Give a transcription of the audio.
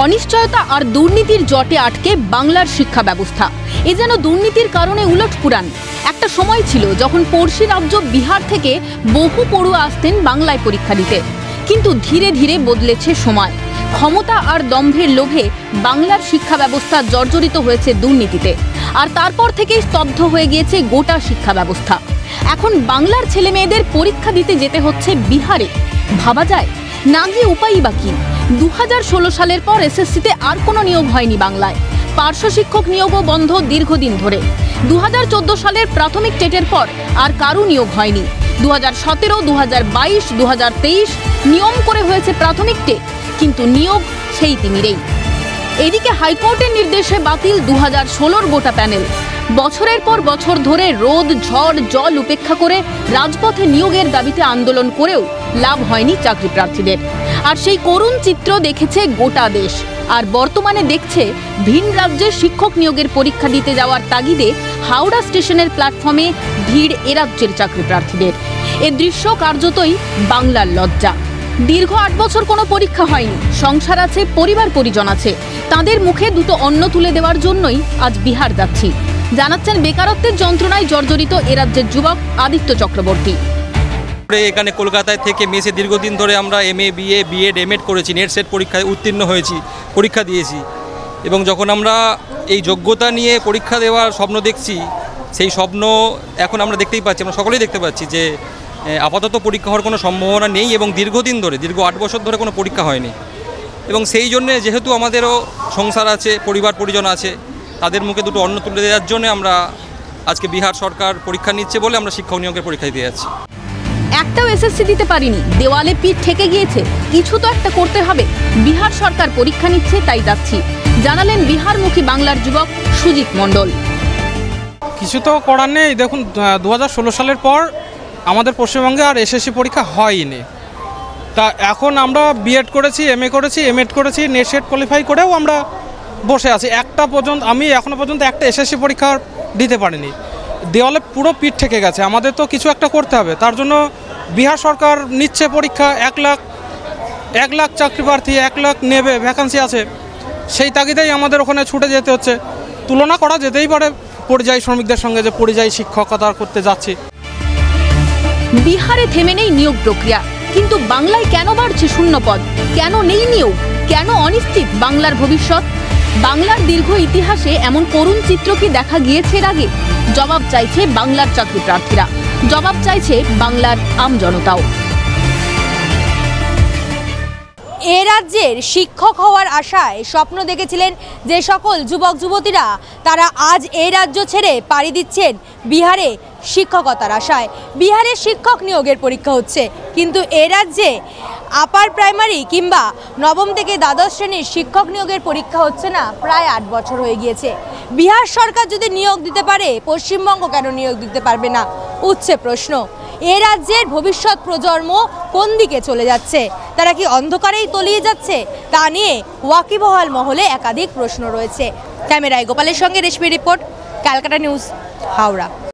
অনিশ্চয়তা আর দুর্নীতির জটে আটকে বাংলার শিক্ষা ব্যবস্থা। এ যেন দুর্নীতির কারণে উলটপুরাণ। একটা সময় ছিল যখন পড়শি রাজ্য বিহার থেকে বহু পড়ুয়া আসতেন বাংলায় পরীক্ষা দিতে, কিন্তু ধীরে ধীরে বদলেছে সময়। ক্ষমতা আর দম্ভের লোভে বাংলার শিক্ষা ব্যবস্থা জর্জরিত হয়েছে দুর্নীতিতে, আর তারপর থেকেই স্তব্ধ হয়ে গিয়েছে গোটা শিক্ষা ব্যবস্থা। এখন বাংলার ছেলে মেয়েদের পরীক্ষা দিতে যেতে হচ্ছে বিহারে। ভাবা যায়, না গিয়ে উপায়ই বা কি? 2016 সালের পর এসএসসিতে আর কোনো নিয়োগ হয়নি বাংলায়। পার্শ্ব শিক্ষক নিয়োগও বন্ধ দীর্ঘদিন ধরে। 2014 সালের প্রাথমিক টেটের পর আর কারো নিয়োগ হয়নি। 2017, 2022, 2023 নিয়ম করে হয়েছে প্রাথমিক টেট, কিন্তু নিয়োগ সেই তিমিরেই। এদিকে হাইকোর্টের নির্দেশে বাতিল 2016 গোটা প্যানেল। বছরের পর বছর ধরে রোদ, ঝড়, জল উপেক্ষা করে রাজপথে নিয়োগের দাবিতে আন্দোলন করেও লাভ হয়নি চাকরি প্রার্থীদের। আর সেই করুণ চিত্র দেখেছে গোটা দেশ, আর বর্তমানে দেখছে ভিন রাজ্যে শিক্ষক নিয়োগের পরীক্ষা দিতে যাওয়ার তাগিদে হাওড়া স্টেশনের প্ল্যাটফর্মে ভিড় এ রাজ্যের চাকরি প্রার্থীদের। এ দৃশ্য কার্যতই বাংলার লজ্জা। দীর্ঘ 8 বছর কোনো পরীক্ষা হয়নি, সংসার আছে, পরিবার পরিজন আছে, তাদের মুখে দুটো অন্ন তুলে দেওয়ার জন্যই আজ বিহার যাচ্ছি, জানাচ্ছেন বেকারত্বের যন্ত্রণায় জর্জরিত এ রাজ্যের যুবক আদিত্য চক্রবর্তী। এখানে কলকাতায় থেকে মেসে দীর্ঘদিন ধরে আমরা MA, BA, B.Ed, M.Ed করেছি, নেট সেট পরীক্ষায় উত্তীর্ণ হয়েছি, পরীক্ষা দিয়েছি। এবং যখন আমরা এই যোগ্যতা নিয়ে পরীক্ষা দেওয়ার স্বপ্ন দেখছি, সেই স্বপ্ন এখন আমরা দেখতেই পাচ্ছি, আমরা সকলেই দেখতে পাচ্ছি যে আপাতত পরীক্ষা হওয়ার কোনো সম্ভাবনা নেই এবং দীর্ঘ 8 বছর ধরে কোনো পরীক্ষা হয়নি। এবং সেই জন্যে যেহেতু আমাদেরও সংসার আছে, পরিবার পরিজন আছে, তাদের মুখে দুটো অন্ন তুলে দেওয়ার জন্য আমরা আজকে বিহার সরকার পরীক্ষা নিচ্ছে বলে আমরা শিক্ষক নিয়োগের পরীক্ষা দিতে যাচ্ছি। একটাও এসএসসি দিতে পারিনি, দেওয়ালে পিঠ ঠেকে গিয়েছে, কিছু তো একটা করতে হবে। বিহার সরকার পরীক্ষা নিচ্ছে, তাই যাচ্ছি, জানালেন বিহারমুখী বাংলার যুবক সুজিত মণ্ডল। কিছু তো করার নেই। দেখুন, 2016 সালের পর আমাদের পশ্চিমবঙ্গে আর এসএসসি পরীক্ষা হয়নি। তা এখন আমরা B.Ed করেছি, MA করেছি, M.Ed করেছি, নেট সেট কোয়ালিফাই করেও আমরা বসে আছি। আমি এখনও পর্যন্ত একটা এসএসসি পরীক্ষা দিতে পারিনি। দেওয়ালে পুরো পিঠ ঠেকে গেছে। আমাদের তো কিছু একটা করতে হবে। তার জন্য বিহার সরকার নিচ্ছে পরীক্ষা। 1 লাখ চাকরি প্রার্থী, 1 লাখ নেবে, ভ্যাকান্সি আছে। সেই তাগিদেই আমাদের ওখানে ছুটে যেতে হচ্ছে। তুলনা করা যেতেই পারে পরিযায়ী শ্রমিকদের সঙ্গে, যে পরিযায়ী শিক্ষকতা করতে যাচ্ছি। বিহারে থেমে নেই নিয়োগ প্রক্রিয়া, কিন্তু বাংলায় কেন বাড়ছে শূন্যপদ? কেন নেই নিয়োগ? কেন অনিশ্চিত বাংলার ভবিষ্যৎ? বাংলার দীর্ঘ ইতিহাসে এমন করুণ চিত্র কি দেখা গিয়েছে এর আগে? জবাব চাইছে বাংলার চাকরি প্রার্থীরা, জবাব চাইছে বাংলার আমজনতাও। এ রাজ্যের শিক্ষক হওয়ার আশায় স্বপ্ন দেখেছিলেন যে সকল যুবক যুবতীরা, তারা আজ এই রাজ্য ছেড়ে পাড়ি দিচ্ছেন বিহারে শিক্ষকতার আশায়। বিহারে শিক্ষক নিয়োগের পরীক্ষা হচ্ছে, কিন্তু এ রাজ্যে আপার প্রাইমারি কিংবা নবম থেকে দ্বাদশ শ্রেণীর শিক্ষক নিয়োগের পরীক্ষা হচ্ছে না প্রায় 8 বছর হয়ে গিয়েছে। বিহার সরকার যদি নিয়োগ দিতে পারে, পশ্চিমবঙ্গ কেন নিয়োগ দিতে পারবে না, উঠছে প্রশ্ন। এ রাজ্যের ভবিষ্যৎ প্রজন্ম কোন দিকে চলে যাচ্ছে? তারা কি অন্ধকারেই তলিয়ে যাচ্ছে? তা নিয়ে ওয়াকিবহাল মহলে একাধিক প্রশ্ন রয়েছে। ক্যামেরায় গোপালের সঙ্গে রেশমি রিপোর্ট, ক্যালকাটা নিউজ, হাওড়া।